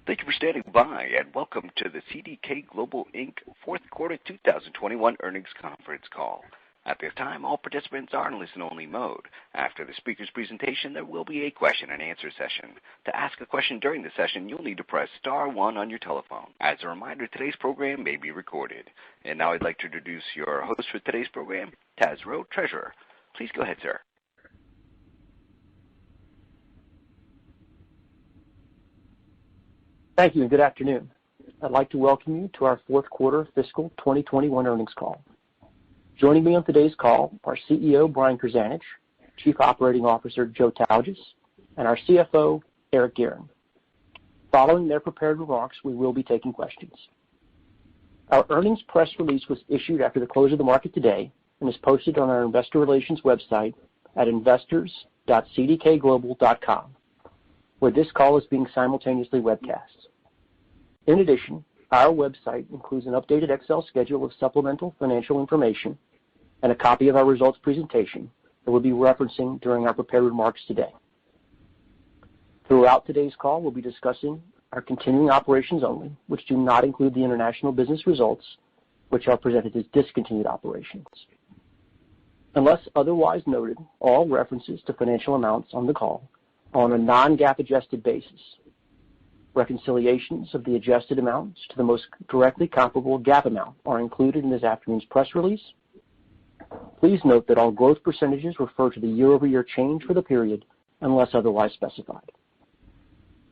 Thank you for standing by, and welcome to the CDK Global Inc. Fourth Quarter 2021 Earnings Conference Call. At this time, all participants are in listen-only mode. After the speaker's presentation, there will be a question-and-answer session. To ask a question during the session, you'll need to press star one on your telephone. As a reminder, today's program may be recorded. And now I'd like to introduce your host for today's program, Taz Rowe, Treasurer. Please go ahead, sir. Thank you and good afternoon. I'd like to welcome you to our fourth quarter fiscal 2021 earnings call. Joining me on today's call are CEO Brian Krzanich, Chief Operating Officer Joe Tautges, and our CFO Eric Guerin. Following their prepared remarks, we will be taking questions. Our earnings press release was issued after the close of the market today and is posted on our investor relations website at investors.cdkglobal.com, where this call is being simultaneously webcast. In addition, our website includes an updated Excel schedule of supplemental financial information and a copy of our results presentation that we'll be referencing during our prepared remarks today. Throughout today's call, we'll be discussing our continuing operations only, which do not include the international business results, which are presented as discontinued operations. Unless otherwise noted, all references to financial amounts on the call are on a non-GAAP adjusted basis. Reconciliations of the adjusted amounts to the most directly comparable GAAP amount are included in this afternoon's press release. Please note that all growth percentages refer to the year-over-year change for the period unless otherwise specified.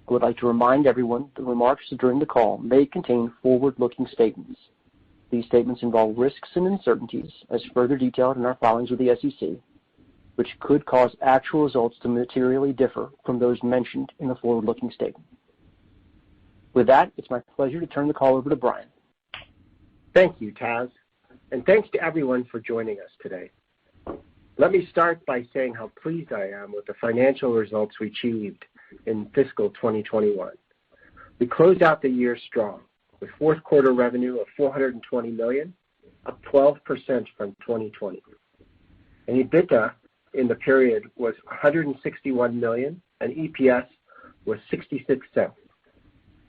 I would like to remind everyone that remarks during the call may contain forward-looking statements. These statements involve risks and uncertainties as further detailed in our filings with the SEC, which could cause actual results to materially differ from those mentioned in the forward-looking statement. With that, it's my pleasure to turn the call over to Brian. Thank you, Taz, and thanks to everyone for joining us today. Let me start by saying how pleased I am with the financial results we achieved in fiscal 2021. We closed out the year strong with fourth quarter revenue of $420 million, up 12% from 2020. And EBITDA in the period was $161 million, and EPS was 66 cents.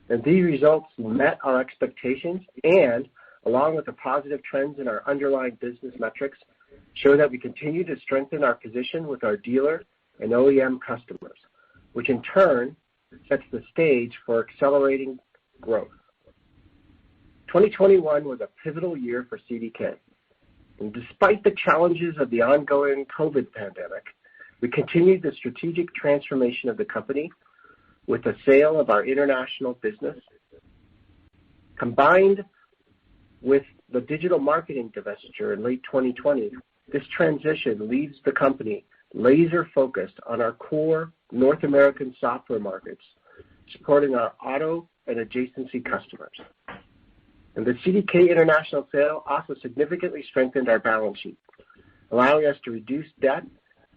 And these results met our expectations and, along with the positive trends in our underlying business metrics, show that we continue to strengthen our position with our dealer and OEM customers, which in turn sets the stage for accelerating growth. 2021 was a pivotal year for CDK. And despite the challenges of the ongoing COVID pandemic, we continued the strategic transformation of the company with the sale of our international business. Combined with the digital marketing divestiture in late 2020, this transition leaves the company laser-focused on our core North American software markets, supporting our auto and adjacency customers. And the CDK International sale also significantly strengthened our balance sheet, allowing us to reduce debt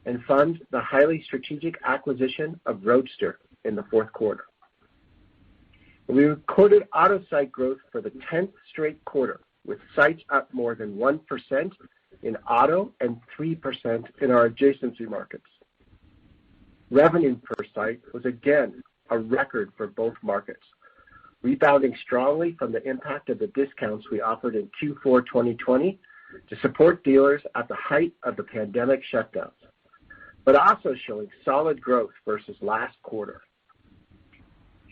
and fund the highly strategic acquisition of Roadster in the fourth quarter. We recorded auto site growth for the 10th straight quarter, with sites up more than 1% in auto and 3% in our adjacency markets. Revenue per site was again a record for both markets, rebounding strongly from the impact of the discounts we offered in Q4 2020 to support dealers at the height of the pandemic shutdowns, but also showing solid growth versus last quarter.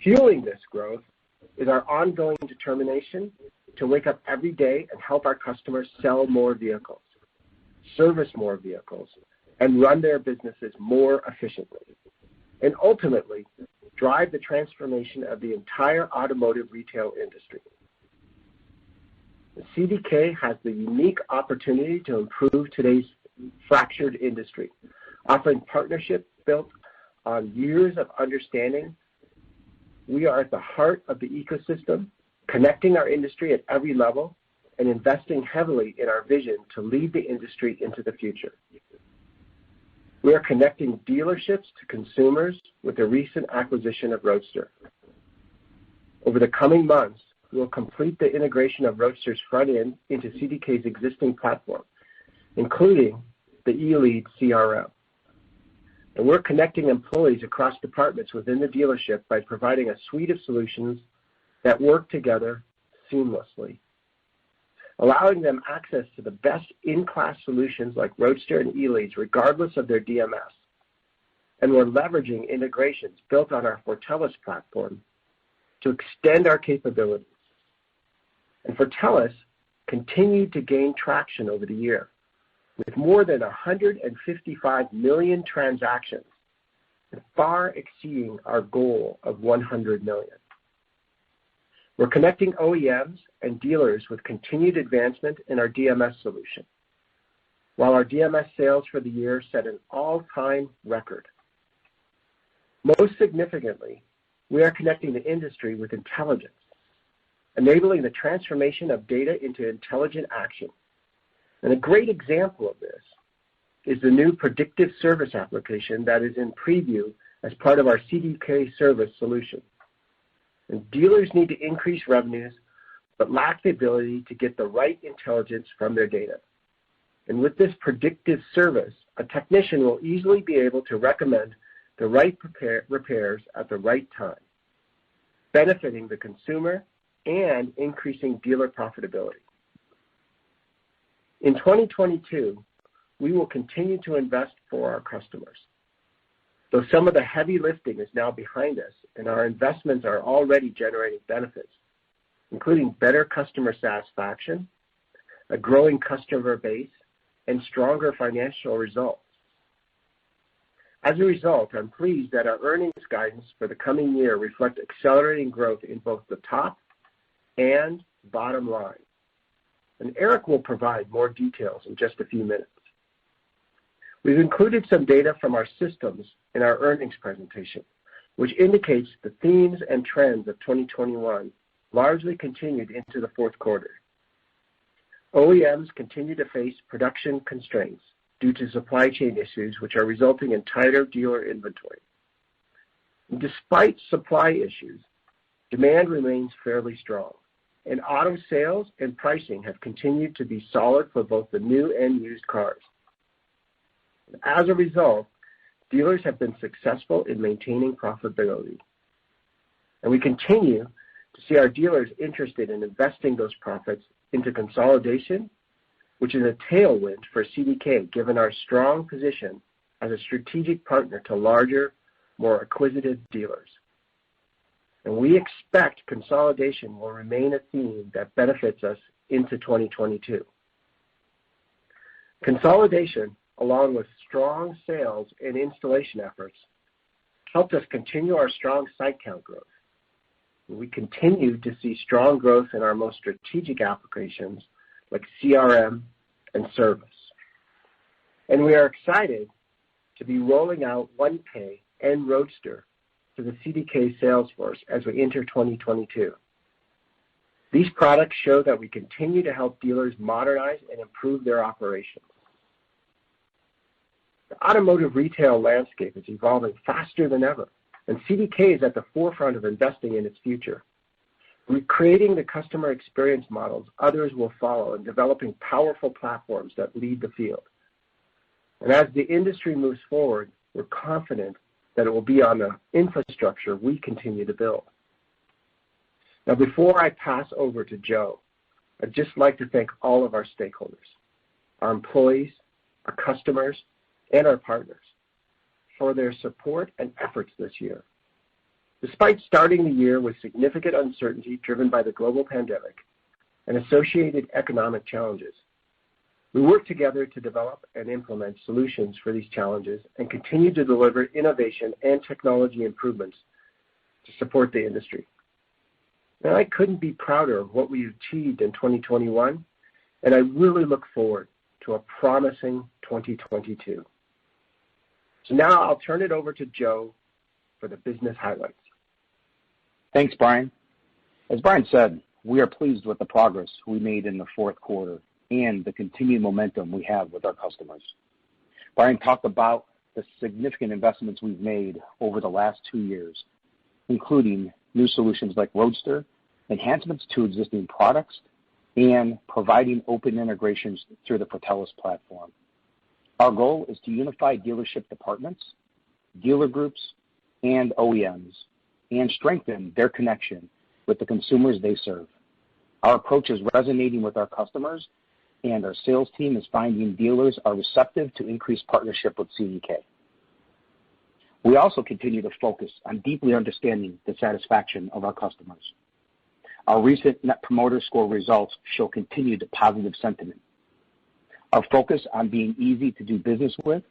Fueling this growth is our ongoing determination to wake up every day and help our customers sell more vehicles, service more vehicles, and run their businesses more efficiently, and ultimately drive the transformation of the entire automotive retail industry. The CDK has the unique opportunity to improve today's fractured industry, offering partnership built on years of understanding. We are at the heart of the ecosystem, connecting our industry at every level and investing heavily in our vision to lead the industry into the future. We are connecting dealerships to consumers with the recent acquisition of Roadster. Over the coming months, we will complete the integration of Roadster's front end into CDK's existing platform, including the eLead CRM. And we're connecting employees across departments within the dealership by providing a suite of solutions that work together seamlessly, allowing them access to the best in-class solutions like Roadster and E-Leads regardless of their DMS. And we're leveraging integrations built on our Telus platform to extend our capabilities. And Telus continued to gain traction over the year, with more than 155 million transactions, far exceeding our goal of 100 million. We're connecting OEMs and dealers with continued advancement in our DMS solution, while our DMS sales for the year set an all-time record. Most significantly, we are connecting the industry with intelligence, enabling the transformation of data into intelligent action. And a great example of this is the new predictive service application that is in preview as part of our CDK service solution. And dealers need to increase revenues, but lack the ability to get the right intelligence from their data. And with this predictive service, a technician will easily be able to recommend the right repairs at the right time, benefiting the consumer and increasing dealer profitability. In 2022, we will continue to invest for our customers. Though some of the heavy lifting is now behind us and our investments are already generating benefits, including better customer satisfaction, a growing customer base, and stronger financial results. As a result, I'm pleased that our earnings guidance for the coming year reflect accelerating growth in both the top and bottom line. And Eric will provide more details in just a few minutes. We've included some data from our systems in our earnings presentation, which indicates the themes and trends of 2021 largely continued into the fourth quarter. OEMs continue to face production constraints due to supply chain issues, which are resulting in tighter dealer inventory. And despite supply issues, demand remains fairly strong, and auto sales and pricing have continued to be solid for both the new and used cars. As a result, dealers have been successful in maintaining profitability. And we continue to see our dealers interested in investing those profits into consolidation, which is a tailwind for CDK given our strong position as a strategic partner to larger, more acquisitive dealers. And we expect consolidation will remain a theme that benefits us into 2022. Consolidation, along with strong sales and installation efforts, helped us continue our strong site count growth. We continue to see strong growth in our most strategic applications like CRM and service. And we are excited to be rolling out 1K and Roadster to the CDK sales force as we enter 2022. These products show that we continue to help dealers modernize and improve their operations. The automotive retail landscape is evolving faster than ever, and CDK is at the forefront of investing in its future. We're creating the customer experience models others will follow and developing powerful platforms that lead the field. And as the industry moves forward, we're confident that it will be on the infrastructure we continue to build. Now, before I pass over to Joe, I'd just like to thank all of our stakeholders, our employees, our customers, and our partners for their support and efforts this year. Despite starting the year with significant uncertainty driven by the global pandemic and associated economic challenges, we worked together to develop and implement solutions for these challenges and continue to deliver innovation and technology improvements to support the industry. And I couldn't be prouder of what we achieved in 2021, and I really look forward to a promising 2022. So now I'll turn it over to Joe for the business highlights. Thanks, Brian. As Brian said, we are pleased with the progress we made in the fourth quarter and the continued momentum we have with our customers. Brian talked about the significant investments we've made over the last 2 years, including new solutions like Roadster, enhancements to existing products, and providing open integrations through the Telus platform. Our goal is to unify dealership departments, dealer groups, and OEMs, and strengthen their connection with the consumers they serve. Our approach is resonating with our customers, and our sales team is finding dealers are receptive to increased partnership with CDK. We also continue to focus on deeply understanding the satisfaction of our customers. Our recent Net Promoter Score results show continued positive sentiment. Our focus on being easy to do business with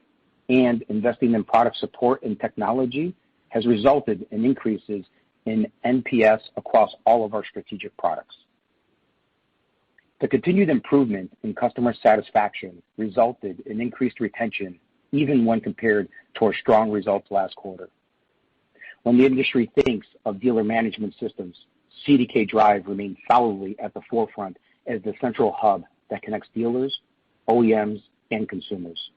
and investing in product support and technology has resulted in increases in NPS across all of our strategic products. The continued improvement in customer satisfaction resulted in increased retention even when compared to our strong results last quarter. When the industry thinks of dealer management systems, CDK Drive remains solidly at the forefront as the central hub that connects dealers, OEMs, and consumers.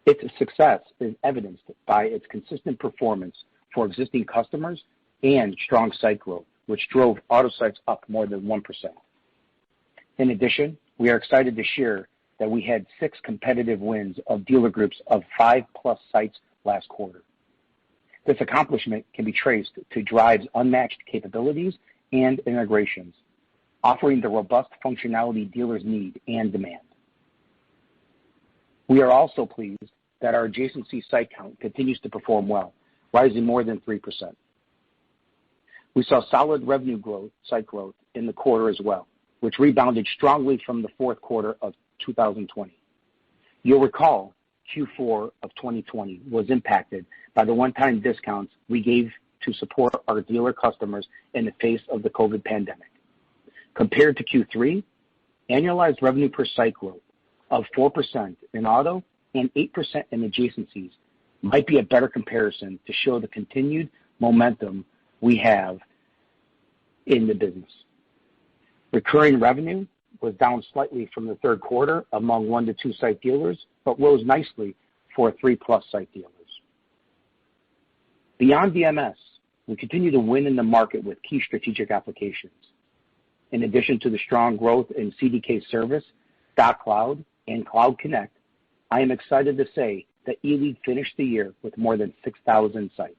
Its success is evidenced by its consistent performance for existing customers and strong site growth, which drove auto sites up more than 1%. In addition, we are excited to share that we had 6 competitive wins of dealer groups of 5+ sites last quarter. This accomplishment can be traced to Drive's unmatched capabilities and integrations, offering the robust functionality dealers need and demand. We are also pleased that our adjacency site count continues to perform well, rising more than 3%. We saw solid revenue growth, site growth in the quarter as well, which rebounded strongly from the fourth quarter of 2020. You'll recall Q4 of 2020 was impacted by the one-time discounts we gave to support our dealer customers in the face of the COVID pandemic. Compared to Q3, annualized revenue per site growth of 4% in auto and 8% in adjacencies might be a better comparison to show the continued momentum we have in the business. Recurring revenue was down slightly from the third quarter among 1 to 2 site dealers, but rose nicely for 3+ site dealers. Beyond DMS, we continue to win in the market with key strategic applications. In addition to the strong growth in CDK Service, Cloud, and Cloud Connect, I am excited to say that eLead finished the year with more than 6,000 sites.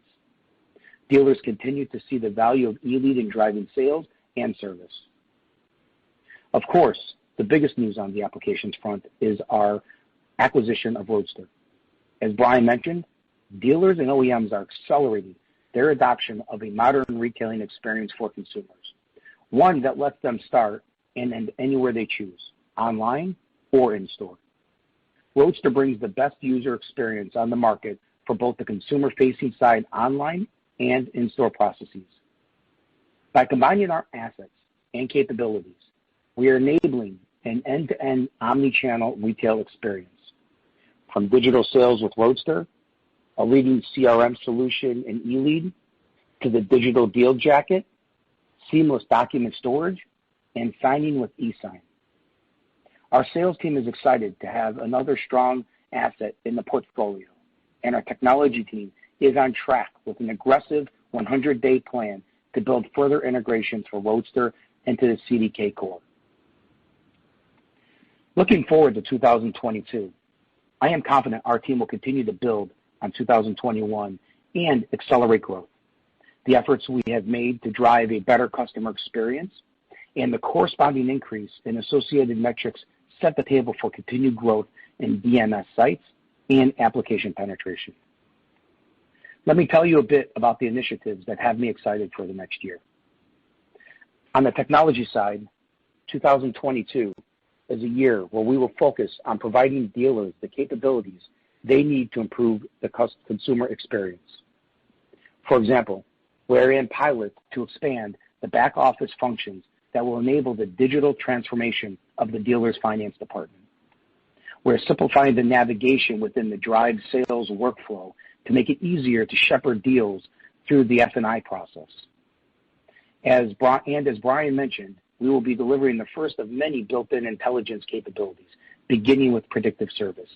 Dealers continue to see the value of eLead in driving sales and service. Of course, the biggest news on the applications front is our acquisition of Roadster. As Brian mentioned, dealers and OEMs are accelerating their adoption of a modern retailing experience for consumers, one that lets them start and end anywhere they choose, online or in-store. Roadster brings the best user experience on the market for both the consumer-facing side online and in-store processes. By combining our assets and capabilities, we are enabling an end-to-end omni-channel retail experience. From digital sales with Roadster, a leading CRM solution in eLead, to the digital deal jacket, seamless document storage, and signing with eSign. Our sales team is excited to have another strong asset in the portfolio, and our technology team is on track with an aggressive 100-day plan to build further integrations for Roadster into the CDK core. Looking forward to 2022, I am confident our team will continue to build on 2021 and accelerate growth. The efforts we have made to drive a better customer experience and the corresponding increase in associated metrics set the table for continued growth in DMS sites and application penetration. Let me tell you a bit about the initiatives that have me excited for the next year. On the technology side, 2022 is a year where we will focus on providing dealers the capabilities they need to improve the consumer experience. For example, we're in pilot to expand the back office functions that will enable the digital transformation of the dealer's finance department. We're simplifying the navigation within the Drive sales workflow to make it easier to shepherd deals through the F&I process. As Brian mentioned, we will be delivering the first of many built-in intelligence capabilities, beginning with predictive service.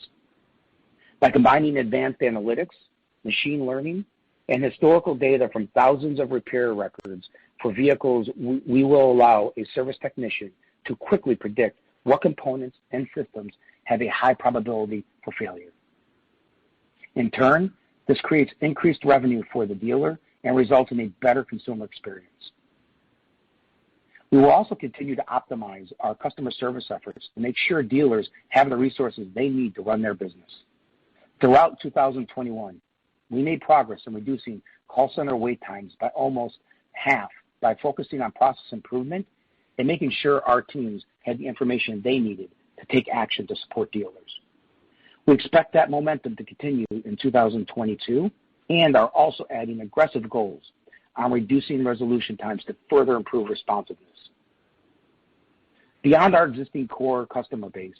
By combining advanced analytics, machine learning, and historical data from thousands of repair records for vehicles, we will allow a service technician to quickly predict what components and systems have a high probability for failure. In turn, This creates increased revenue for the dealer and results in a better consumer experience. We will also continue to optimize our customer service efforts to make sure dealers have the resources they need to run their business. Throughout 2021, we made progress in reducing call center wait times by almost half by focusing on process improvement and making sure our teams had the information they needed to take action to support dealers. We expect that momentum to continue in 2022 and are also adding aggressive goals on reducing resolution times to further improve responsiveness. Beyond our existing core customer base,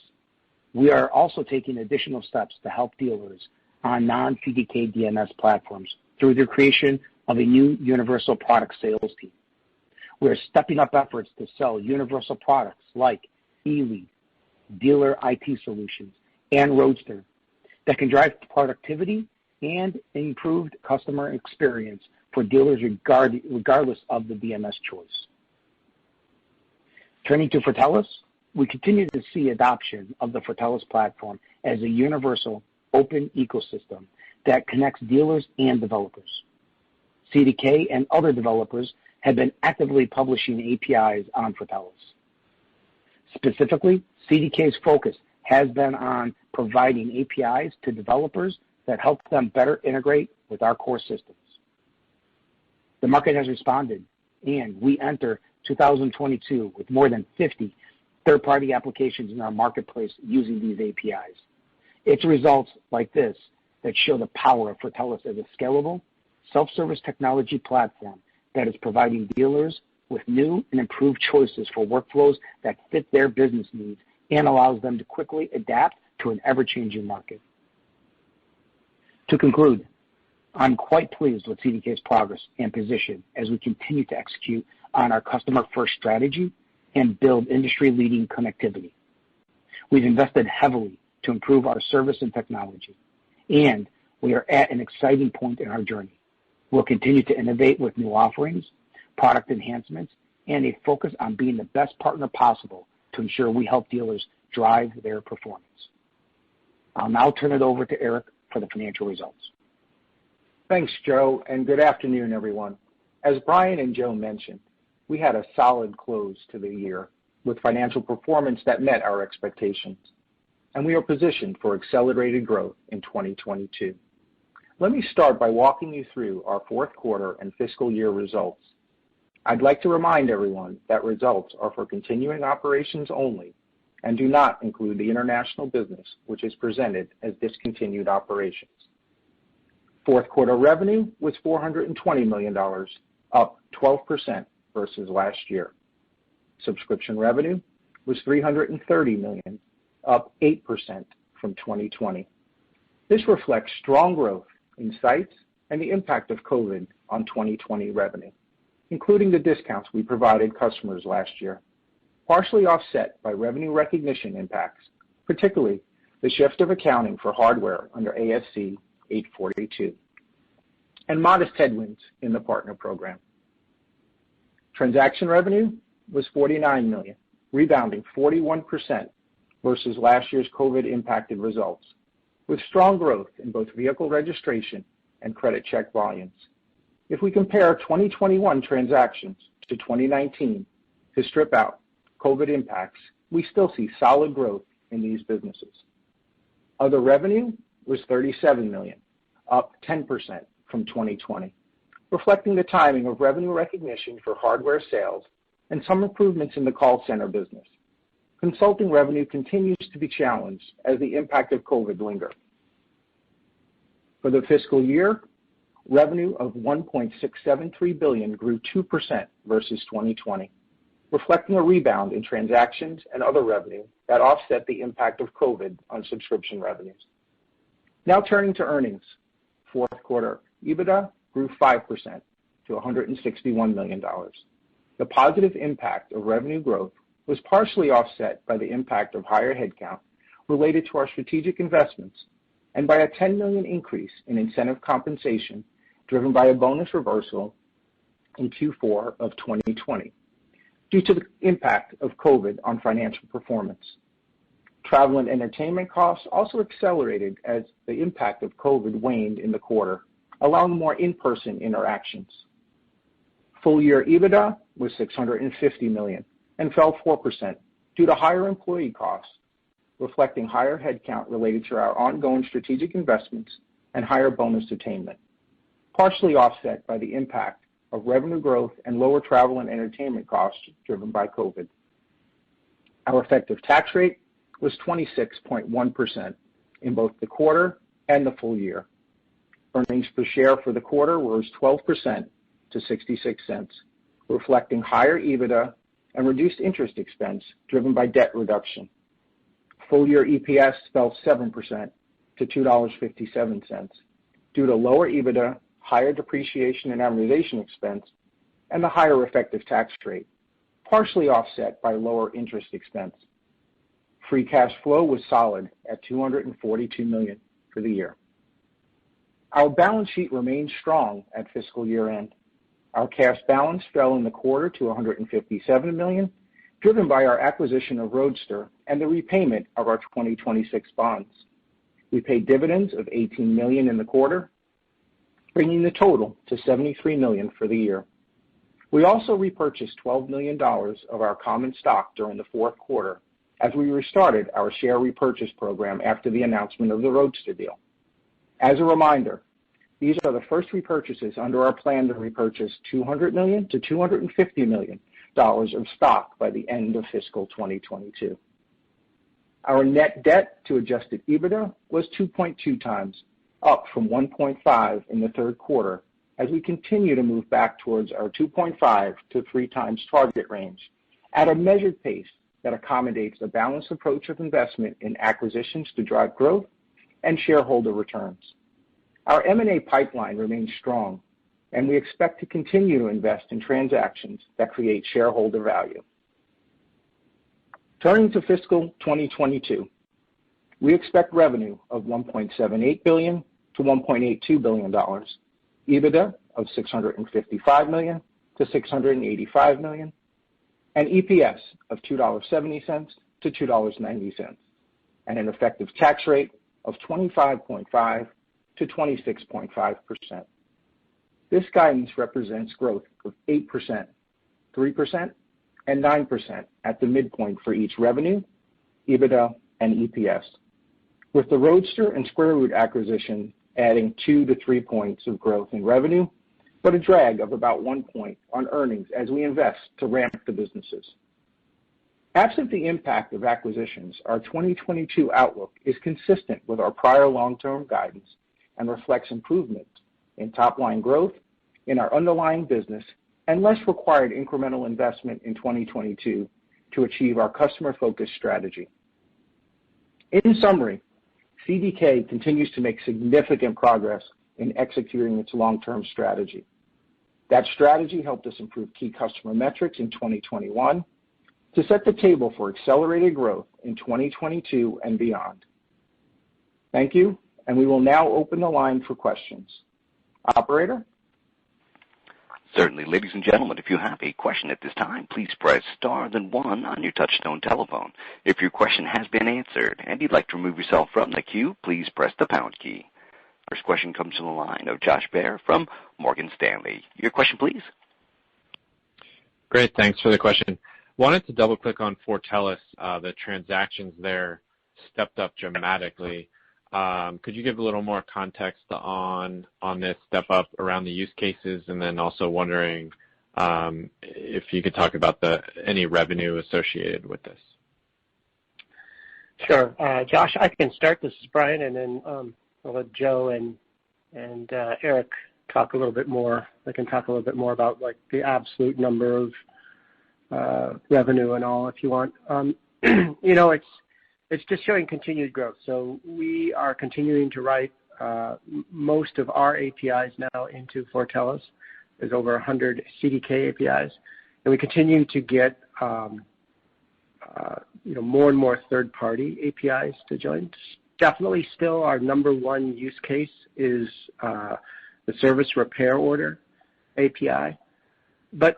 we are also taking additional steps to help dealers on non-CDK DMS platforms through the creation of a new universal product sales team. We are stepping up efforts to sell universal products like eLead, Dealer IT Solutions, and Roadster that can drive productivity and improved customer experience for dealers regardless of the DMS choice. Turning to Telus, we continue to see adoption of the Telus platform as a universal open ecosystem that connects dealers and developers. CDK and other developers have been actively publishing APIs on Telus. Specifically, CDK's focus has been on providing APIs to developers that help them better integrate with our core systems. The market has responded, and we enter 2022 with more than 50 third-party applications in our marketplace using these APIs. It's results like this that show the power of Telus as a scalable, self-service technology platform that is providing dealers with new and improved choices for workflows that fit their business needs and allows them to quickly adapt to an ever-changing market. To conclude, I'm quite pleased with CDK's progress and position as we continue to execute on our customer-first strategy and build industry-leading connectivity. We've invested heavily to improve our service and technology, and we are at an exciting point in our journey. We'll continue to innovate with new offerings, product enhancements, and a focus on being the best partner possible to ensure we help dealers drive their performance. I'll now turn it over to Eric for the financial results. Thanks, Joe, and good afternoon, everyone. As Brian and Joe mentioned, we had a solid close to the year with financial performance that met our expectations, and we are positioned for accelerated growth in 2022. Let me start by walking you through our fourth quarter and fiscal year results. I'd like to remind everyone that results are for continuing operations only and do not include the international business, which is presented as discontinued operations. Fourth quarter revenue was $420 million, up 12% versus last year. Subscription revenue was $330 million, up 8% from 2020. This reflects strong growth in sites and the impact of COVID on 2020 revenue, including the discounts we provided customers last year, partially offset by revenue recognition impacts, particularly the shift of accounting for hardware under ASC 842, and modest headwinds in the partner program. Transaction revenue was $49 million, rebounding 41% versus last year's COVID-impacted results, with strong growth in both vehicle registration and credit check volumes. If we compare 2021 transactions to 2019 to strip out COVID impacts, we still see solid growth in these businesses. Other revenue was $37 million, up 10% from 2020, reflecting the timing of revenue recognition for hardware sales and some improvements in the call center business. Consulting revenue continues to be challenged as the impact of COVID lingers. For the fiscal year, revenue of $1.673 billion grew 2% versus 2020, reflecting a rebound in transactions and other revenue that offset the impact of COVID on subscription revenues. Now turning to earnings. Fourth quarter EBITDA grew 5% to $161 million. The positive impact of revenue growth was partially offset by the impact of higher headcount related to our strategic investments and by a $10 million increase in incentive compensation driven by a bonus reversal in Q4 of 2020 due to the impact of COVID on financial performance. Travel and entertainment costs also accelerated as the impact of COVID waned in the quarter, allowing more in-person interactions. Full-year EBITDA was $650 million and fell 4% due to higher employee costs, reflecting higher headcount related to our ongoing strategic investments and higher bonus attainment, partially offset by the impact of revenue growth and lower travel and entertainment costs driven by COVID. Our effective tax rate was 26.1% in both the quarter and the full year. Earnings per share for the quarter rose 12% to 66 cents, reflecting higher EBITDA and reduced interest expense driven by debt reduction. Full-year EPS fell 7% to $2.57 due to lower EBITDA, higher depreciation and amortization expense, and the higher effective tax rate, partially offset by lower interest expense. Free cash flow was solid at $242 million for the year. Our balance sheet remained strong at fiscal year-end. Our cash balance fell in the quarter to $157 million, driven by our acquisition of Roadster and the repayment of our 2026 bonds. We paid dividends of $18 million in the quarter, bringing the total to $73 million for the year. We also repurchased $12 million of our common stock during the fourth quarter as we restarted our share repurchase program after the announcement of the Roadster deal. As a reminder, these are the first repurchases under our plan to repurchase $200 million to $250 million of stock by the end of fiscal 2022. Our net debt to adjusted EBITDA was 2.2 times, up from 1.5 in the third quarter, as we continue to move back towards our 2.5 to 3 times target range at a measured pace that accommodates a balanced approach of investment in acquisitions to drive growth and shareholder returns. Our M&A pipeline remains strong, and we expect to continue to invest in transactions that create shareholder value. Turning to fiscal 2022, we expect revenue of $1.78 billion to $1.82 billion, EBITDA of $655 million to $685 million, and EPS of $2.70 to $2.90, and an effective tax rate of 25.5% to 26.5%. This guidance represents growth of 8%, 3%, and 9% at the midpoint for each revenue, EBITDA, and EPS, with the Roadster and Square Root acquisition adding 2 to 3 points of growth in revenue, but a drag of about 1 point on earnings as we invest to ramp the businesses. Absent the impact of acquisitions, our 2022 outlook is consistent with our prior long-term guidance and reflects improvement in top-line growth in our underlying business and less required incremental investment in 2022 to achieve our customer-focused strategy. In summary, CDK continues to make significant progress in executing its long-term strategy. That strategy helped us improve key customer metrics in 2021 to set the table for accelerated growth in 2022 and beyond. Thank you, and we will now open the line for questions. Operator? Certainly. Ladies and gentlemen, if you have a question at this time, please press star then 1 on your touchtone telephone. If your question has been answered and you'd like to remove yourself from the queue, please press the pound key. First question comes from the line of Josh Baer from Morgan Stanley. Your question, please. Great. Thanks for the question. Wanted to double-click on Telus. The transactions there stepped up dramatically. Could you give a little more context on this step up around the use cases, and then also wondering if you could talk about any revenue associated with this? Sure. Josh, I can start. This is Brian, and then I'll let Joe and Eric talk a little bit more. They can talk a little bit more about like the absolute number of revenue and all if you want. It's just showing continued growth. So we are continuing to write most of our APIs now into Telus. There's over 100 CDK APIs, and we continue to get more and more third-party APIs to join. Definitely, still our number one use case is the service repair order API. But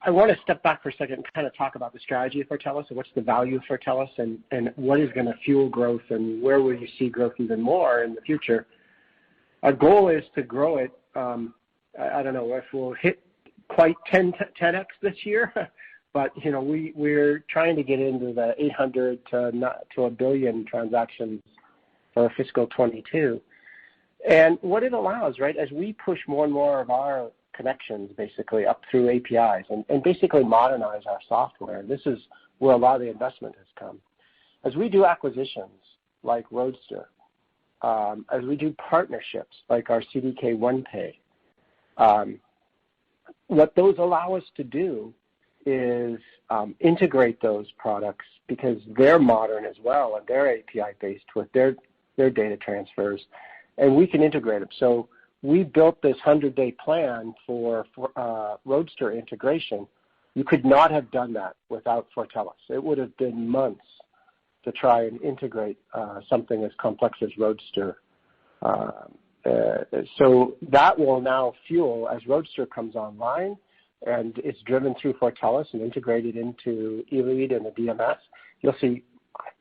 I want to step back for a second and kind of talk about the strategy for Telus and what's the value for Telus and what is going to fuel growth and where will you see growth even more in the future. Our goal is to grow it. I don't know if we'll hit quite 10x this year, but we're trying to get into the 800 to a billion transactions for fiscal 22. And what it allows, right, as we push more and more of our connections basically up through APIs and basically modernize our software, this is where a lot of the investment has come. As we do acquisitions like Roadster, as we do partnerships like our CDK OnePay, what those allow us to do is integrate those products because they're modern as well and they're API-based with their data transfers, and we can integrate them. So we built this 100-day plan for Roadster integration. You could not have done that without Fortellis. It would have been months to try and integrate something as complex as Roadster. So that will now fuel as Roadster comes online and it's driven through Fortellis and integrated into eLead and the DMS. You'll see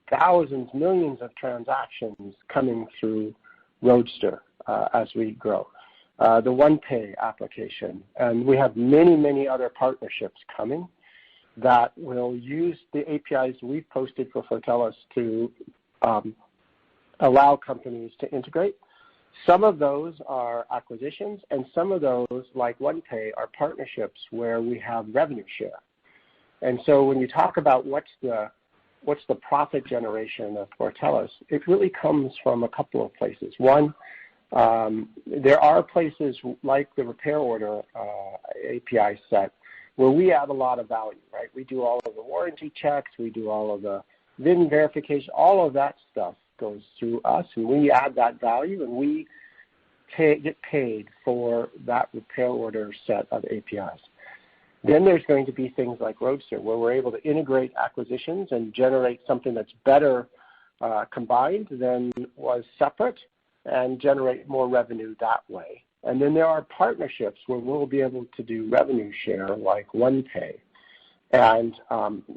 thousands, millions of transactions coming through Roadster as we grow. The OnePay application, and we have many, many other partnerships coming that will use the APIs we've posted for Fortellis to allow companies to integrate. Some of those are acquisitions, and some of those, like OnePay, are partnerships where we have revenue share. And so when you talk about what's the profit generation of Fortellis, it really comes from a couple of places. One, there are places like the repair order API set where we add a lot of value, right? We do all of the warranty checks, we do all of the VIN verification, all of that stuff goes through us, and we add that value, and we get paid for that repair order set of APIs. Then there's going to be things like Roadster, where we're able to integrate acquisitions and generate something that's better combined than was separate and generate more revenue that way. And then there are partnerships where we'll be able to do revenue share like OnePay. And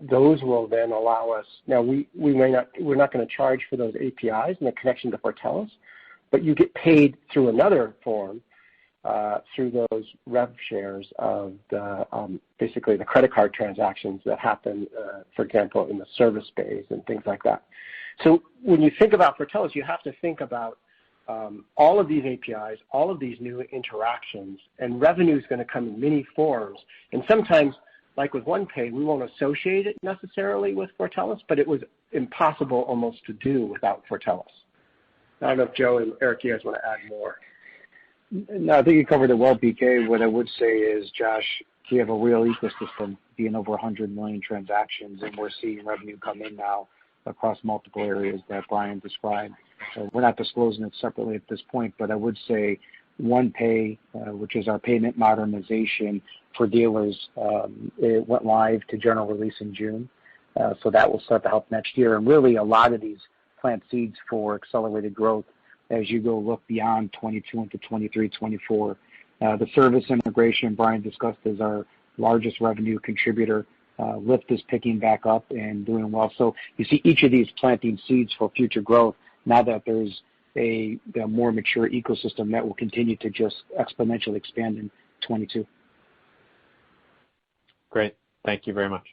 those will then allow us, now we're not going to charge for those APIs and the connection to Fortellis, but you get paid through another form through those rev shares of the basically the credit card transactions that happen, for example, in the service bays and things like that. So when you think about Fortellis, you have to think about all of these APIs, all of these new interactions, and revenue is going to come in many forms. And sometimes, like with OnePay, we won't associate it necessarily with Fortellis, but it was impossible almost to do without Fortellis. I don't know if Joe and Eric, you guys want to add more. No, I think you covered it well, BK. What I would say is, Josh, we have a real ecosystem being over 100 million transactions, and we're seeing revenue come in now across multiple areas that Brian described. So we're not disclosing it separately at this point, but I would say OnePay, which is our payment modernization for dealers, it went live to general release in June. So that will start to help next year. And really a lot of these plant seeds for accelerated growth as you go look beyond 22 into 23, 24. The service integration Brian discussed is our largest revenue contributor. Lyft is picking back up and doing well. So you see each of these planting seeds for future growth now that there's a more mature ecosystem that will continue to just exponentially expand in 22. Great. Thank you very much.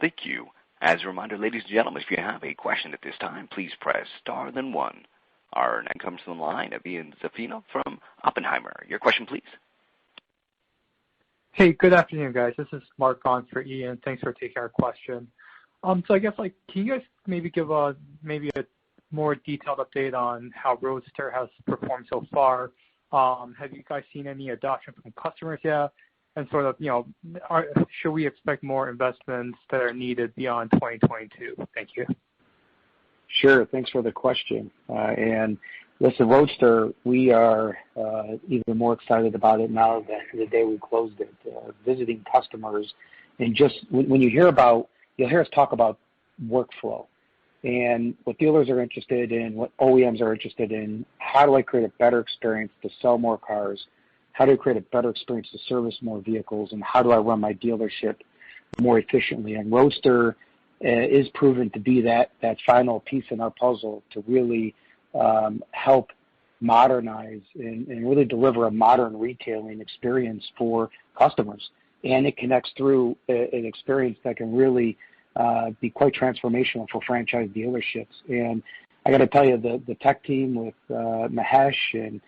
Thank you. As a reminder, ladies and gentlemen, if you have a question at this time, please press star then one. Our next comes from the line of Ian Zaffino from Oppenheimer. Your question, please. Hey, good afternoon, guys. This is Mark on for Ian. Thanks for taking our question. So I guess, can you guys maybe give a more detailed update on how Roadster has performed so far? Have you guys seen any adoption from customers yet? And sort of, should we expect more investments that are needed beyond 2022? Thank you. Sure. Thanks for the question. And listen, Roadster, we are even more excited about it now than the day we closed it. Visiting customers, and just when you hear you'll hear us talk about workflow and what dealers are interested in, what OEMs are interested in. How do I create a better experience to sell more cars? how do I create a better experience to service more vehicles, and how do I run my dealership more efficiently? And Roadster is proven to be that final piece in our puzzle to really help modernize and really deliver a modern retailing experience for customers. And it connects through an experience that can really be quite transformational for franchise dealerships. And I got to tell you, the tech team with Mahesh and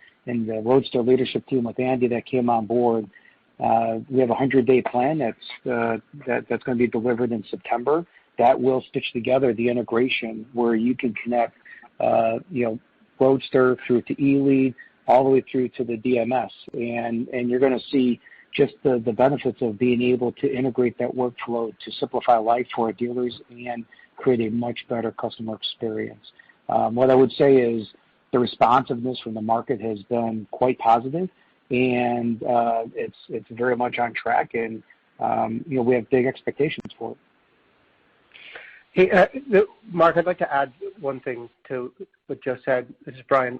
the Roadster leadership team with Andy that came on board, we have a 100-day plan that's going to be delivered in September. That will stitch together the integration where you can connect, Roadster through to eLead, all the way through to the DMS, and you're going to see just the benefits of being able to integrate that workflow to simplify life for our dealers and create a much better customer experience. What I would say is the responsiveness from the market has been quite positive, and it's very much on track, and we have big expectations for it. Hey, Mark, I'd like to add one thing to what Joe said. This is Brian.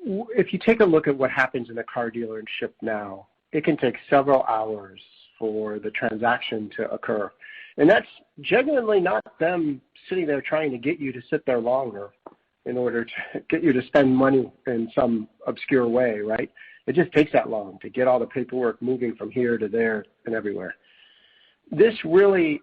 If you take a look at what happens in a car dealership now, it can take several hours for the transaction to occur. And that's genuinely not them sitting there trying to get you to sit there longer in order to get you to spend money in some obscure way, right? It just takes that long to get all the paperwork moving from here to there and everywhere. This really,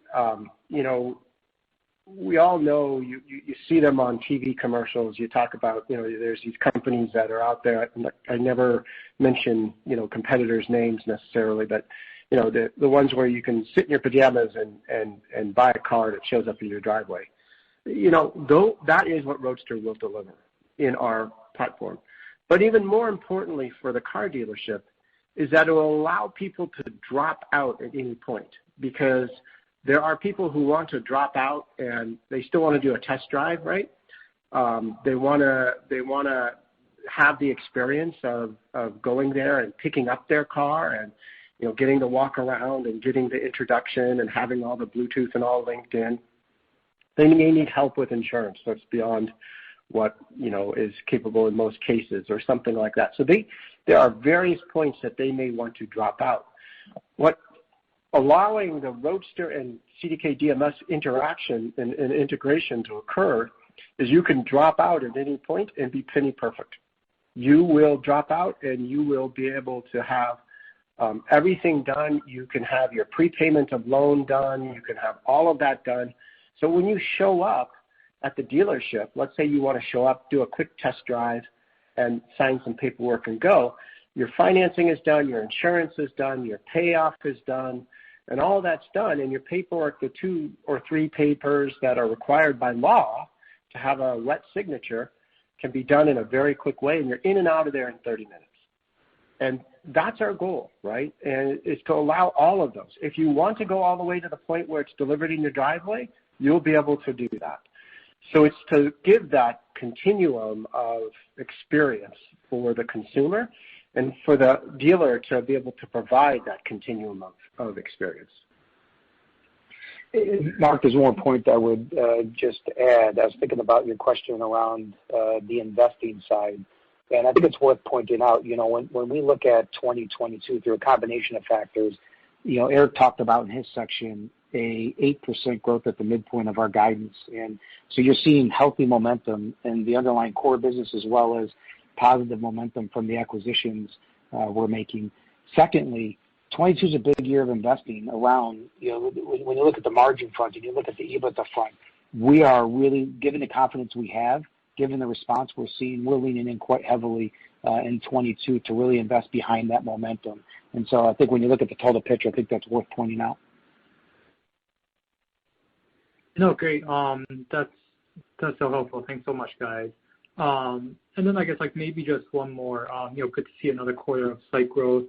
we all know, you see them on TV commercials. You talk about, there's these companies that are out there. I never mention, competitors' names necessarily, but, the ones where you can sit in your pajamas and buy a car that shows up in your driveway. Though that is what Roadster will deliver in our platform. But even more importantly for the car dealership is that it will allow people to drop out at any point, because there are people who want to drop out and they still want to do a test drive, right? They want to have the experience of going there and picking up their car and getting to walk around and getting the introduction and having all the Bluetooth and all linked in. They may need help with insurance that's beyond what is capable in most cases, or something like that. So there are various points that they may want to drop out. What allowing the Roadster and CDK DMS interaction and integration to occur is you can drop out at any point and be penny perfect. You will drop out and you will be able to have everything done. You can have your prepayment of loan done. You can have all of that done. So when you show up at the dealership, let's say you want to show up, do a quick test drive, and sign some paperwork and go, your financing is done, your insurance is done, your payoff is done, and all that's done, and your paperwork, the 2 or 3 papers that are required by law to have a wet signature, can be done in a very quick way, and you're in and out of there in 30 minutes. And that's our goal, right? And it's to allow all of those. If you want to go all the way to the point where it's delivered in your driveway, you'll be able to do that. So it's to give that continuum of experience for the consumer and for the dealer to be able to provide that continuum of experience. Mark, there's one point I would just add. I was thinking about your question around the investing side, and I think it's worth pointing out, when we look at 2022 through a combination of factors, Eric talked about in his section a 8% growth at the midpoint of our guidance. And so you're seeing healthy momentum in the underlying core business as well as positive momentum from the acquisitions we're making. Secondly, 22 is a big year of investing around, when you look at the margin front and you look at the EBITDA front, we are really, given the confidence we have, given the response we're seeing, we're leaning in quite heavily in 22 to really invest behind that momentum. And so I think when you look at the total picture, I think that's worth pointing out. No, great. That's so helpful. Thanks so much, guys. And then I guess maybe just one more. Good to see another quarter of site growth.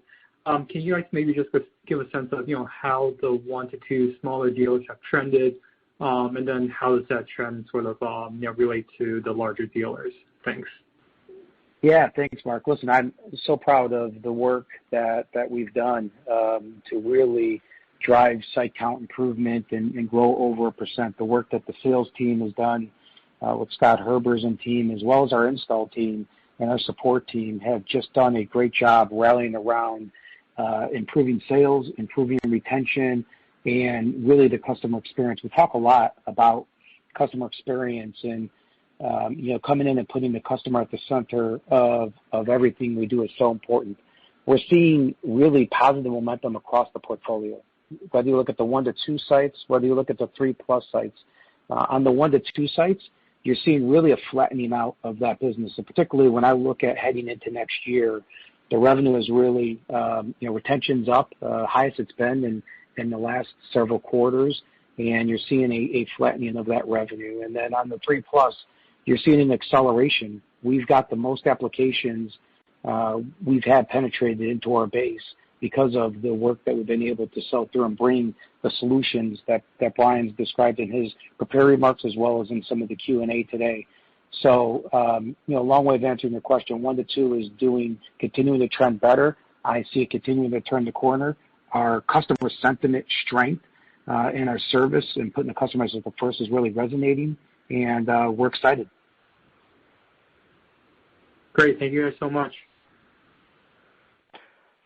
Can you guys maybe just give a sense of how the 1 to 2 smaller dealers have trended, and then how does that trend sort of relate to the larger dealers? Thanks. Yeah, thanks, Mark. Listen, I'm so proud of the work that we've done to really drive site count improvement and grow over 1%. The work that the sales team has done with Scott Herber's and team, as well as our install team, and our support team have just done a great job rallying around improving sales, improving retention, and really the customer experience. We talk a lot about customer experience and coming in and putting the customer at the center of everything we do is so important. We're seeing really positive momentum across the portfolio. Whether you look at the 1 to 2 sites, whether you look at the 3+ sites. On the 1 to 2 sites, you're seeing really a flattening out of that business. And particularly when I look at heading into next year, the revenue is really, retention's up, highest it's been in the last several quarters, and you're seeing a flattening of that revenue. And then on the 3+, you're seeing an acceleration. We've got the most applications we've had penetrated into our base because of the work that we've been able to sell through and bring the solutions that Brian's described in his prepared remarks as well as in some of the Q&A today. So, long way of answering your question. 1 to 2 is continuing to trend better. I see it continuing to turn the corner. Our customer sentiment strength in our service and putting the customers at the first is really resonating, and we're excited. Great. Thank you guys so much.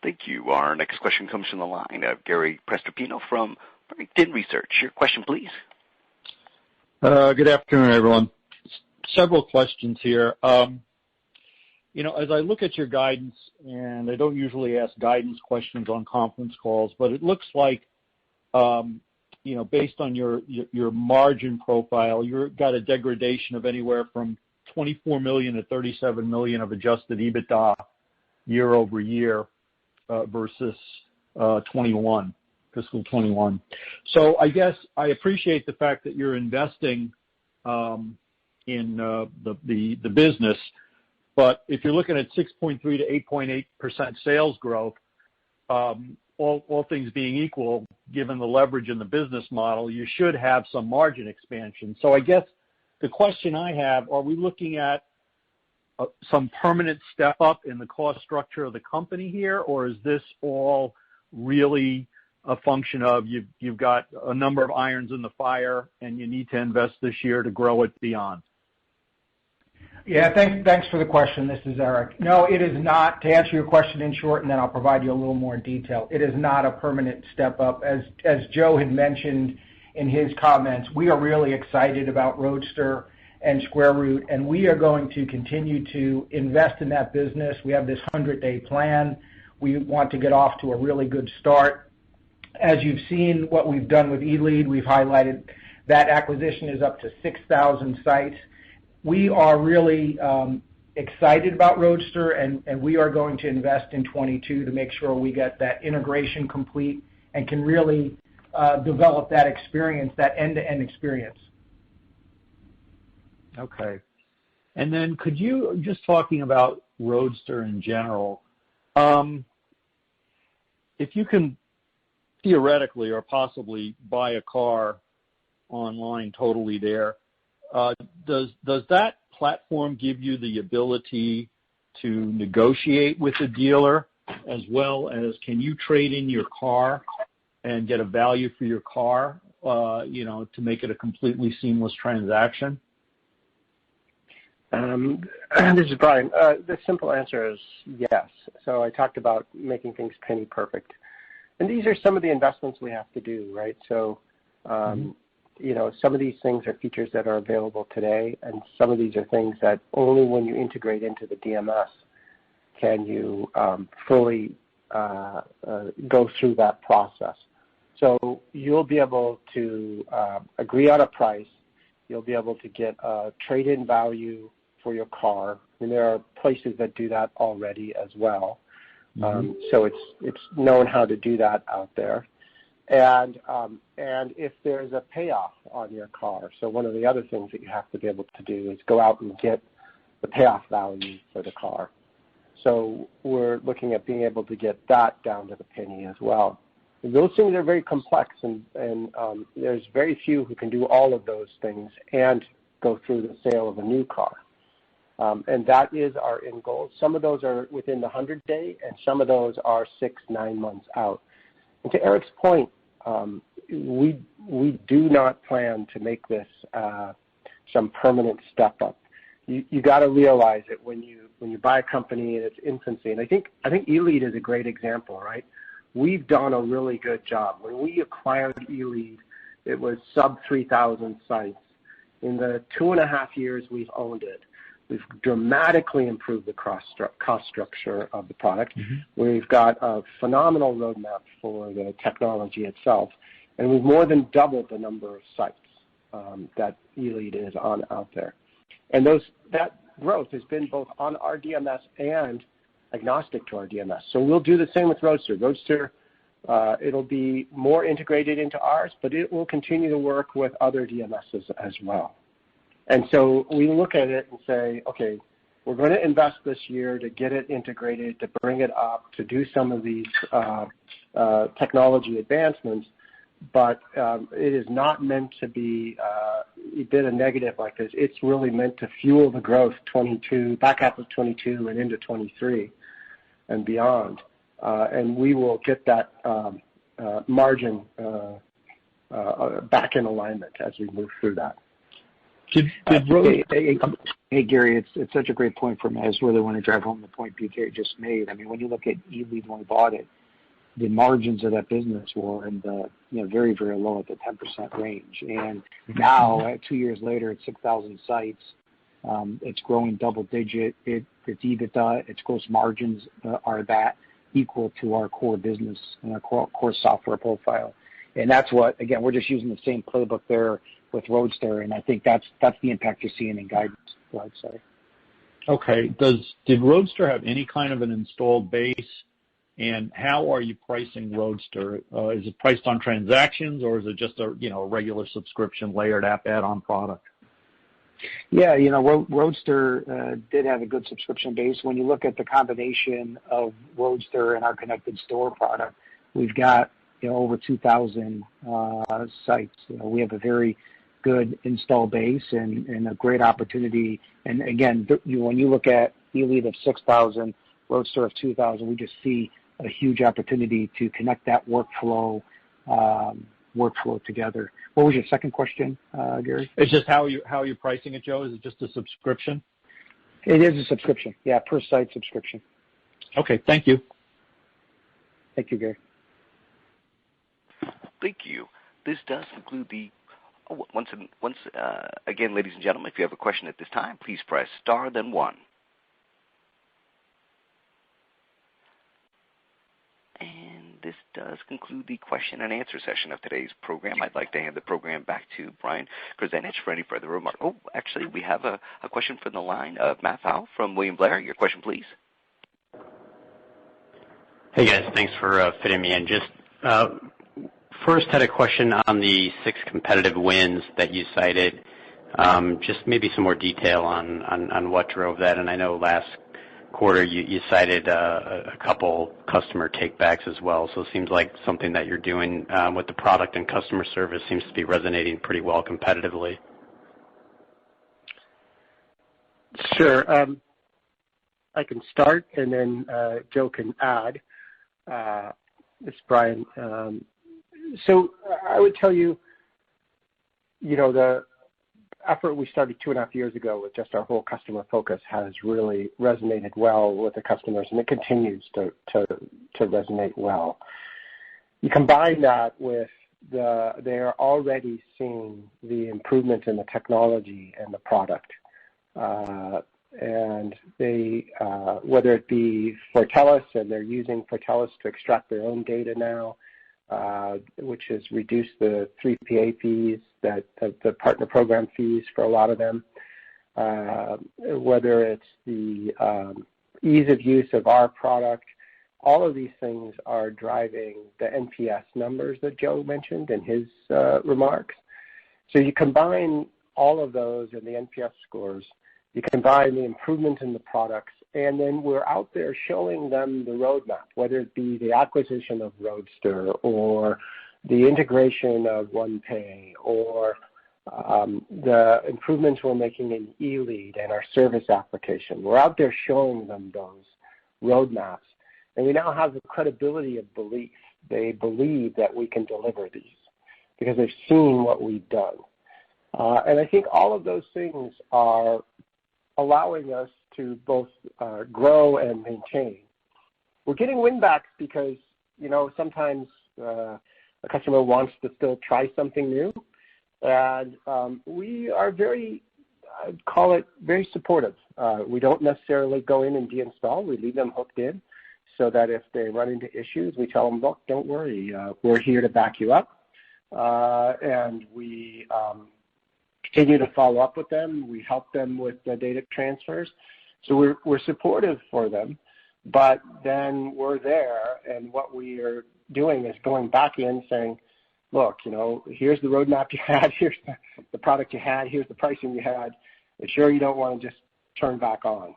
Thank you. Our next question comes from the line of Gary Prestopino from Barrington Research. Your question, please. Good afternoon, everyone. Several questions here. As I look at your guidance, and I don't usually ask guidance questions on conference calls, but it looks like, based on your margin profile, you've got a degradation of anywhere from $24 million to $37 million of adjusted EBITDA year over year versus fiscal 21. So I guess I appreciate the fact that you're investing in the business, but if you're looking at 6.3 to 8.8% sales growth, all things being equal, given the leverage in the business model, you should have some margin expansion. So I guess the question I have, are we looking at some permanent step up in the cost structure of the company here, or is this all really a function of you've got a number of irons in the fire and you need to invest this year to grow it beyond? Yeah, thanks for the question. This is Eric. No, it is not. To answer your question in short, and then I'll provide you a little more detail, it is not a permanent step up. As Joe had mentioned in his comments, we are really excited about Roadster and Square Root, and we are going to continue to invest in that business. We have this 100-day plan. We want to get off to a really good start. As you've seen what we've done with eLead, we've highlighted that acquisition is up to 6,000 sites. We are really excited about Roadster, and we are going to invest in 22 to make sure we get that integration complete and can really develop that experience, that end-to-end experience. Okay. And then could you, just talking about Roadster in general, if you can theoretically or possibly buy a car online totally there, does that platform give you the ability to negotiate with the dealer, as well as can you trade in your car and get a value for your car, to make it a completely seamless transaction? This is Brian. The simple answer is yes. So I talked about making things penny perfect. And these are some of the investments we have to do, right? So, some of these things are features that are available today, and some of these are things that only when you integrate into the DMS can you fully go through that process. So you'll be able to agree on a price. You'll be able to get a trade-in value for your car, and there are places that do that already as well. So it's known how to do that out there. And if there's a payoff on your car, so one of the other things that you have to be able to do is go out and get the payoff value for the car. So we're looking at being able to get that down to the penny as well. And those things are very complex, and there's very few who can do all of those things and go through the sale of a new car. And that is our end goal. Some of those are within the 100-day, and some of those are 6-9 months out. And to Eric's point, we do not plan to make this some permanent step up. you got to realize it when you buy a company in its infancy. And I think eLead is a great example, right? We've done a really good job. When we acquired eLead, it was sub 3,000 sites. In the 2.5 years we've owned it, we've dramatically improved the cost structure of the product. Mm-hmm. We've got a phenomenal roadmap for the technology itself, and we've more than doubled the number of sites that eLead is on out there. And that growth has been both on our DMS and agnostic to our DMS. So we'll do the same with Roadster. Roadster, it'll be more integrated into ours, but it will continue to work with other DMSs as well. And so we look at it and say, okay, we're going to invest this year to get it integrated, to bring it up, to do some of these technology advancements, but it is not meant to be a bit of negative like this. It's really meant to fuel the growth back half of 22 and into 23 and beyond. And we will get that margin back in alignment as we move through that. Hey, Gary, it's such a great point for me. I just really want to drive home the point PK just made. I mean, when you look at eLead when we bought it, the margins of that business were in the very, very low at the 10% range. And now, 2 years later, at 6,000 sites, it's growing double digit. Its EBITDA, its gross margins are that equal to our core business and our core software profile. And that's what, again, we're just using the same playbook there with Roadster, and I think that's the impact you're seeing in guidance. Go ahead, sorry. Okay. Did Roadster have any kind of an installed base, and how are you pricing Roadster? Is it priced on transactions, or is it just a regular subscription layered add-on product? Yeah, Roadster did have a good subscription base. When you look at the combination of Roadster and our connected store product, we've got over 2,000 sites. We have a very good install base and a great opportunity. And again, when you look at eLead of 6,000, Roadster of 2,000, we just see a huge opportunity to connect that workflow together. What was your second question, Gary? It's just how you're pricing it, Joe. Is it just a subscription? It is a subscription. Yeah, per site subscription. Okay, thank you. Thank you, Gary. Thank you. This does conclude once again, ladies and gentlemen, if you have a question at this time, please press star then 1. And this does conclude the question and answer session of today's program. I'd like to hand the program back to Brian Krzanich for any further remarks. Oh, actually, we have a question from the line of Matt Pfau from William Blair. Your question, please. Hey, guys. Thanks for fitting me in. Just first had a question on the 6 competitive wins that you cited. Just maybe some more detail on what drove that. And I know last quarter you cited a couple customer takebacks as well. So it seems like something that you're doing with the product and customer service seems to be resonating pretty well competitively. Sure. I can start, and then Joe can add. This is Brian. So I would tell you, the effort we started 2.5 years ago with just our whole customer focus has really resonated well with the customers, and it continues to resonate well. You combine that with they are already seeing the improvement in the technology and the product. And they, whether it be for Telus, and they're using for Telus to extract their own data now, which has reduced the 3PA fees, the partner program fees for a lot of them, whether it's the ease of use of our product. All of these things are driving the NPS numbers that Joe mentioned in his remarks. So you combine all of those and the NPS scores, you combine the improvement in the products, and then we're out there showing them the roadmap, whether it be the acquisition of Roadster or the integration of OnePay or the improvements we're making in eLead and our service application. We're out there showing them those roadmaps, and we now have the credibility of belief. They believe that we can deliver these because they've seen what we've done. And I think all of those things are allowing us to both grow and maintain. We're getting win-backs because, sometimes a customer wants to still try something new. And we are I'd call it very supportive. We don't necessarily go in and deinstall. We leave them hooked in so that if they run into issues, we tell them, look, don't worry. We're here to back you up. And we continue to follow up with them. We help them with the data transfers. So we're supportive for them. But then we're there, and what we are doing is going back in saying, look, here's the roadmap you had, here's the product you had, here's the pricing you had. Sure, you don't want to just turn back on.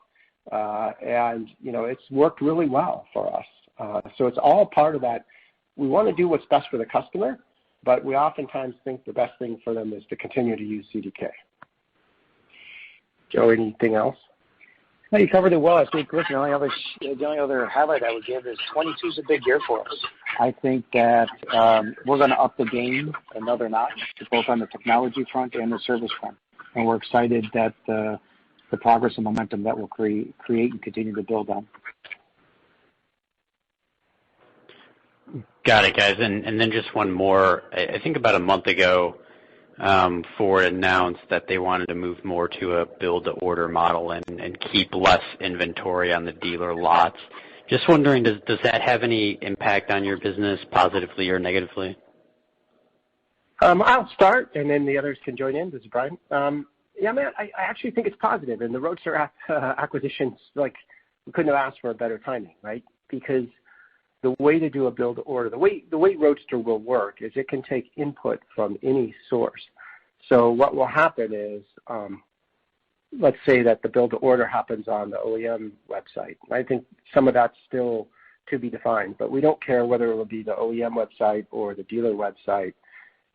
And it's worked really well for us. So it's all part of that. We want to do what's best for the customer, but we oftentimes think the best thing for them is to continue to use CDK. Joe, anything else? No, you covered it well. I think, listen, the only other highlight I would give is 22 is a big year for us. I think that we're going to up the game another notch, both on the technology front and the service front. And we're excited that the progress and momentum that we'll create and continue to build on. Got it, guys. And then just one more. I think about a month ago, Ford announced that they wanted to move more to a build-to-order model and keep less inventory on the dealer lots. Just wondering, does that have any impact on your business, positively or negatively? I'll start, and then the others can join in. This is Brian. Yeah, man, I actually think it's positive. And the Roadster acquisitions, we couldn't have asked for a better timing, right? Because the way to do a build-to-order, the way Roadster will work is it can take input from any source. So what will happen is, let's say that the build-to-order happens on the OEM website. I think some of that's still to be defined, but we don't care whether it will be the OEM website or the dealer website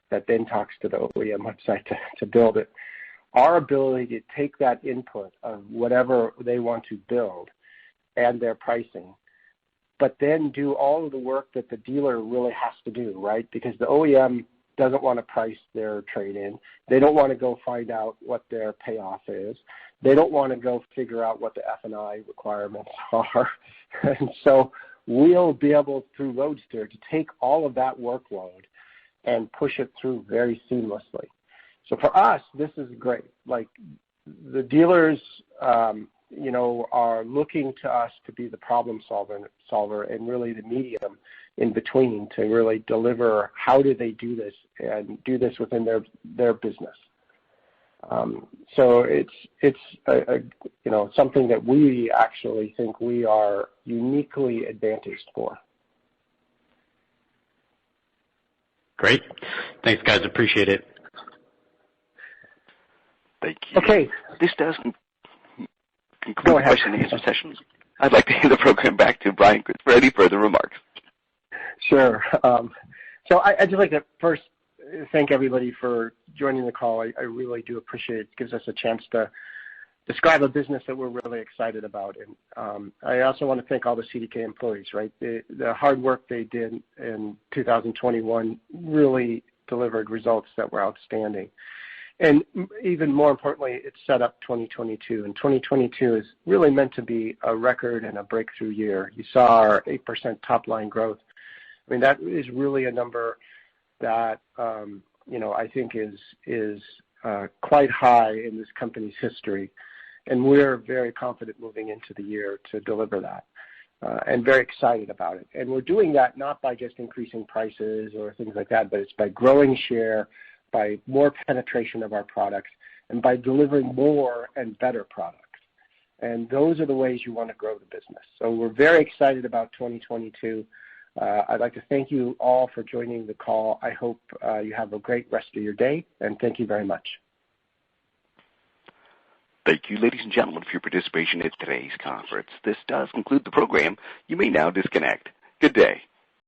that then talks to the OEM website to build it. Our ability to take that input of whatever they want to build and their pricing, but then do all of the work that the dealer really has to do, right? Because the OEM doesn't want to price their trade-in. They don't want to go find out what their payoff is. They don't want to go figure out what the F&I requirements are. And so we'll be able, through Roadster, to take all of that workload and push it through very seamlessly. So for us, this is great. The dealers, are looking to us to be the problem solver and really the medium in between to really deliver how do they do this and do this within their business. So it's something that we actually think we are uniquely advantaged for. Great. Thanks, guys. Appreciate it. Thank you. Okay. This does conclude the question and answer sessions. I'd like to hand the program back to Brian for any further remarks. Sure. So I'd just like to first thank everybody for joining the call. I really do appreciate it. It gives us a chance to describe a business that we're really excited about. And I also want to thank all the CDK employees, right? The hard work they did in 2021 really delivered results that were outstanding. And even more importantly, it set up 2022. And 2022 is really meant to be a record and a breakthrough year. You saw our 8% top-line growth. I mean, that is really a number that, I think is quite high in this company's history. And we're very confident moving into the year to deliver that and very excited about it. And we're doing that not by just increasing prices or things like that, but it's by growing share, by more penetration of our products, and by delivering more and better products. And those are the ways you want to grow the business. So we're very excited about 2022. I'd like to thank you all for joining the call. I hope you have a great rest of your day, and thank you very much. Thank you, ladies and gentlemen, for your participation in today's conference. This does conclude the program. You may now disconnect. Good day.